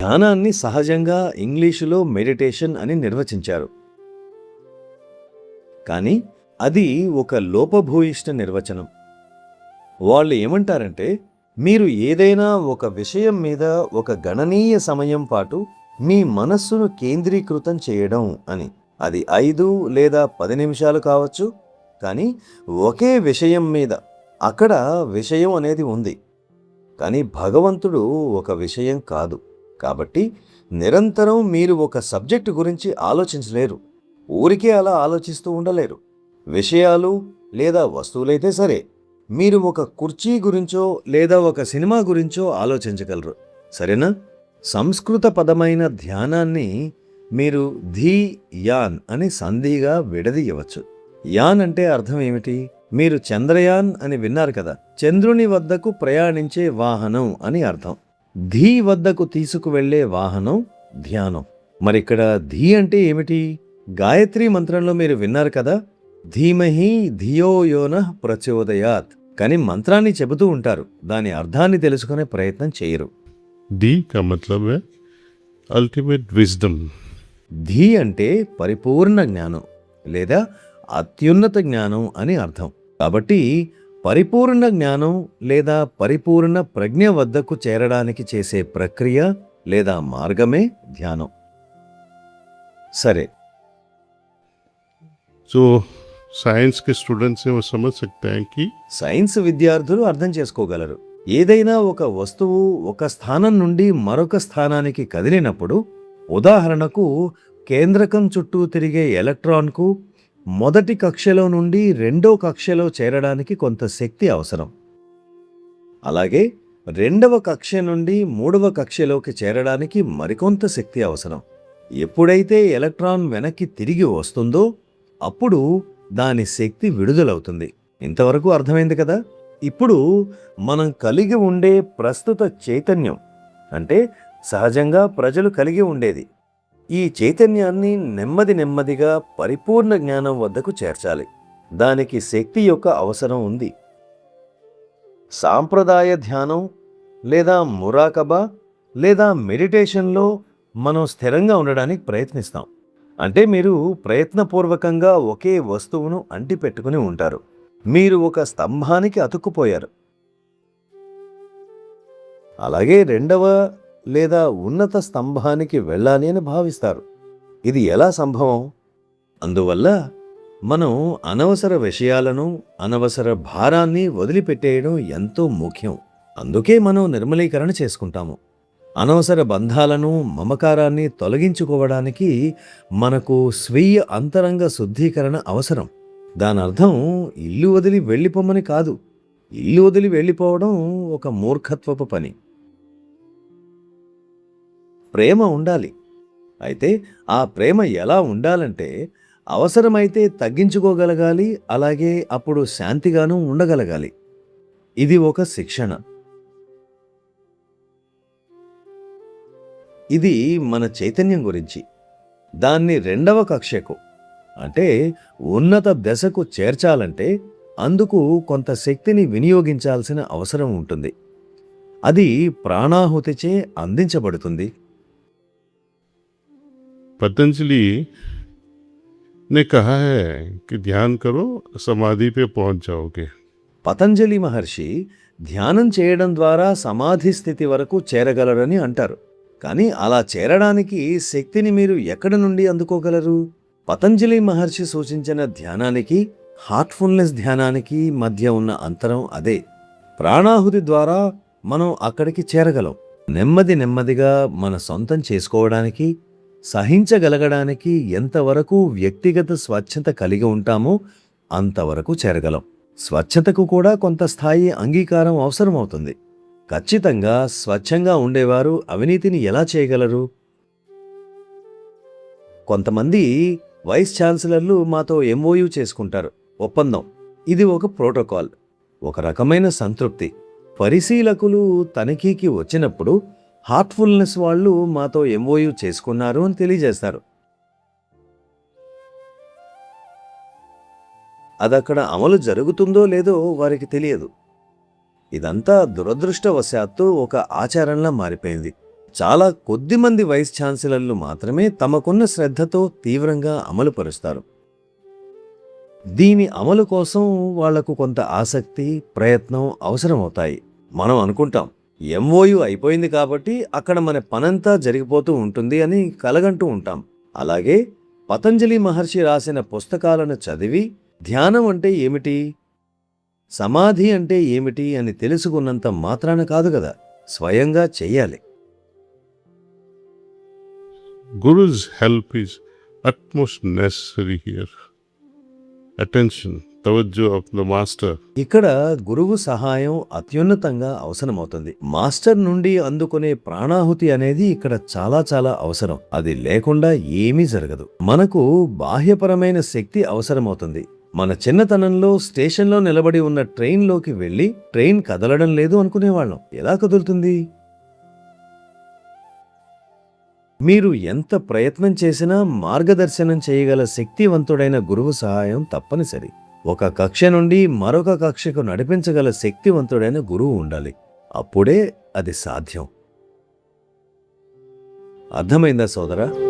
ధ్యానాన్ని సహజంగా ఇంగ్లీషులో మెడిటేషన్ అని నిర్వచించారు. కానీ అది ఒక లోపభూయిష్ట నిర్వచనం. వాళ్ళు ఏమంటారంటే, మీరు ఏదైనా ఒక విషయం మీద ఒక గణనీయ సమయం పాటు మీ మనస్సును కేంద్రీకృతం చేయడం అని. అది 5 లేదా 10 నిమిషాలు కావచ్చు, కానీ ఒకే విషయం మీద. అక్కడ విషయం అనేది ఉంది, కానీ భగవంతుడు ఒక విషయం కాదు. కాబట్టి నిరంతరం మీరు ఒక సబ్జెక్టు గురించి ఆలోచించలేరు. ఊరికే అలా ఆలోచిస్తూ ఉండలేరు. విషయాలు లేదా వస్తువులైతే సరే, మీరు ఒక కుర్చీ గురించో లేదా ఒక సినిమా గురించో ఆలోచించగలరు, సరేనా? సంస్కృత పదమైన ధ్యానాన్ని మీరు ధీ యాన్ అని సంధిగా విడదీయవచ్చు. యాన్ అంటే అర్థం ఏమిటి? మీరు చంద్రయాన్ అని విన్నారు కదా, చంద్రుని వద్దకు ప్రయాణించే వాహనం అని అర్థం. ధీ వద్దకు తీసుకువెళ్లే వాహనం ధ్యానం. మరిక్కడ ధీ అంటే ఏమిటి? గాయత్రి మంత్రంలో మీరు విన్నారు కదా, ధీమహి ధియో యోనః ప్రచోదయాత్. కానీ మంత్రాన్ని చెబుతూ ఉంటారు, దాని అర్థాన్ని తెలుసుకునే ప్రయత్నం చేయరు. धी का मतलब है अल्टीमेट विजडम. ధీ అంటే పరిపూర్ణ జ్ఞానం లేదా అత్యున్నత జ్ఞానం అని అర్థం. కాబట్టి పరిపూర్ణ జ్ఞానం లేదా పరిపూర్ణ ప్రజ్ఞ వద్దకు చేరడానికి చేసే ప్రక్రియ లేదా మార్గమే ధ్యానం. సరే, जो साइंस के स्टूडेंट्स हैं वो समझ सकते हैं कि సైన్స్ విద్యార్థులు అర్థం చేసుకోగలరు. ఏదైనా ఒక వస్తువు ఒక స్థానం నుండి మరొక స్థానానికి కదిలినప్పుడు, ఉదాహరణకు కేంద్రకం చుట్టూ తిరిగే ఎలక్ట్రాన్కు మొదటి కక్షలో నుండి రెండో కక్షలో చేరడానికి కొంత శక్తి అవసరం. అలాగే రెండవ కక్ష నుండి మూడవ కక్షలోకి చేరడానికి మరికొంత శక్తి అవసరం. ఎప్పుడైతే ఎలక్ట్రాన్ వెనక్కి తిరిగి వస్తుందో అప్పుడు దాని శక్తి విడుదలవుతుంది. ఇంతవరకు అర్థమైంది కదా? ఇప్పుడు మనం కలిగి ఉండే ప్రస్తుత చైతన్యం, అంటే సహజంగా ప్రజలు కలిగి ఉండేది, ఈ చైతన్యాన్ని నెమ్మది నెమ్మదిగా పరిపూర్ణ జ్ఞానం వద్దకు చేర్చాలి. దానికి శక్తి యొక్క అవసరం ఉంది. సాంప్రదాయ ధ్యానం లేదా మురాకబా లేదా మెడిటేషన్లో మనం స్థిరంగా ఉండడానికి ప్రయత్నిస్తాం. అంటే మీరు ప్రయత్నపూర్వకంగా ఒకే వస్తువును అంటిపెట్టుకుని ఉంటారు. మీరు ఒక స్తంభానికి అతుక్కుపోయారు. అలాగే రెండవ లేదా ఉన్నత స్తంభానికి వెళ్ళాలి అని భావిస్తారు. ఇది ఎలా సంభవం? అందువల్ల మనం అనవసర విషయాలను, అనవసర భారాన్ని వదిలిపెట్టేయడం ఎంతో ముఖ్యం. అందుకే మనం నిర్మలీకరణ చేసుకుంటాము. అనవసర బంధాలను, మమకారాన్ని తొలగించుకోవడానికి మనకు స్వీయ అంతరంగ శుద్ధీకరణ అవసరం. దాని అర్థం ఇల్లు వదిలి వెళ్ళిపోమని కాదు. ఇల్లు వదిలి వెళ్ళిపోవడం ఒక మూర్ఖత్వపు పని. ప్రేమ ఉండాలి. అయితే ఆ ప్రేమ ఎలా ఉండాలంటే, అవసరమైతే తగ్గించుకోగలగాలి, అలాగే అప్పుడు శాంతిగానూ ఉండగలగాలి. ఇది ఒక శిక్షణ. ఇది మన చైతన్యం గురించి. దాన్ని రెండవ కక్షకు, అంటే ఉన్నత దశకు చేర్చాలంటే అందుకు కొంత శక్తిని వినియోగించాల్సిన అవసరం ఉంటుంది. అది ప్రాణాహుతిచే అందించబడుతుంది. पतंजलि ने कहा है कि ध्यान करो, समाधि पे पहुंच जाओगे. పతంజలి మహర్షి ధ్యానం చేయడం ద్వారా సమాధి స్థితి వరకు చేరగలరని అంటారు. కానీ అలా చేరడానికి శక్తిని మీరు ఎక్కడి నుండి అందుకోగలరు? పతంజలి మహర్షి సూచించిన ధ్యానానికి, హార్ట్ఫుల్నెస్ ధ్యానానికి మధ్య ఉన్న అంతరం అదే. ప్రాణాహుతి ద్వారా మనం అక్కడికి చేరగలం. నెమ్మది నెమ్మదిగా మన సొంతం చేసుకోవడానికి, సహించగలగడానికి ఎంతవరకు వ్యక్తిగత స్వచ్ఛత కలిగి ఉంటామో అంతవరకు చేరగలం. స్వచ్ఛతకు కూడా కొంత స్థాయి అంగీకారం అవసరమవుతుంది. ఖచ్చితంగా స్వచ్ఛంగా ఉండేవారు అవినీతిని ఎలా చేయగలరు? కొంతమంది వైస్ ఛాన్సలర్లు మాతో ఎంఓయూ చేసుకుంటారు, ఒప్పందం. ఇది ఒక ప్రోటోకాల్, ఒక రకమైన సంతృప్తి. పరిశీలకులు తనిఖీకి వచ్చినప్పుడు హార్ట్ఫుల్నెస్ వాళ్ళు మాతో ఎంఓయూ చేసుకున్నారు అని తెలియజేస్తారు. అదక్కడ అమలు జరుగుతుందో లేదో వారికి తెలియదు. ఇదంతా దురదృష్టవశాత్తు ఒక ఆచారంలా మారిపోయింది. చాలా కొద్దిమంది వైస్ ఛాన్సలర్లు మాత్రమే తమకున్న శ్రద్ధతో తీవ్రంగా అమలుపరుస్తారు. దీని అమలు కోసం వాళ్లకు కొంత ఆసక్తి, ప్రయత్నం అవసరమవుతాయి. మనం అనుకుంటాం ఎంఓయు అయిపోయింది కాబట్టి అక్కడ మన పనంతా జరిగిపోతూ ఉంటుంది అని కలగంటూ ఉంటాం. అలాగే పతంజలి మహర్షి రాసిన పుస్తకాలను చదివి ధ్యానం అంటే ఏమిటి, సమాధి అంటే ఏమిటి అని తెలుసుకున్నంత మాత్రాన కాదు కదా, స్వయంగా చెయ్యాలి. Guru's help is utmost necessary here. Attention, tawajjuh of the master. ఇక్కడ గురువు సహాయం అత్యున్నతంగా అవసరమవుతుంది. మాస్టర్ నుండి అందుకునే ప్రాణాహుతి అనేది ఇక్కడ చాలా చాలా అవసరం. అది లేకుండా ఏమీ జరగదు. మనకు బాహ్యపరమైన శక్తి అవసరమవుతుంది. మన చిన్నతనంలో స్టేషన్లో నిలబడి ఉన్న ట్రైన్లోకి వెళ్ళి ట్రైన్ కదలడం లేదు అనుకునేవాళ్ళం. ఎలా కదులుతుంది? మీరు ఎంత ప్రయత్నం చేసినా మార్గదర్శనం చేయగల శక్తివంతుడైన గురువు సహాయం తప్పనిసరి. ఒక కక్ష నుండి మరొక కక్షకు నడిపించగల శక్తివంతుడైన గురువు ఉండాలి. అప్పుడే అది సాధ్యం. అర్థమైందా సోదరా?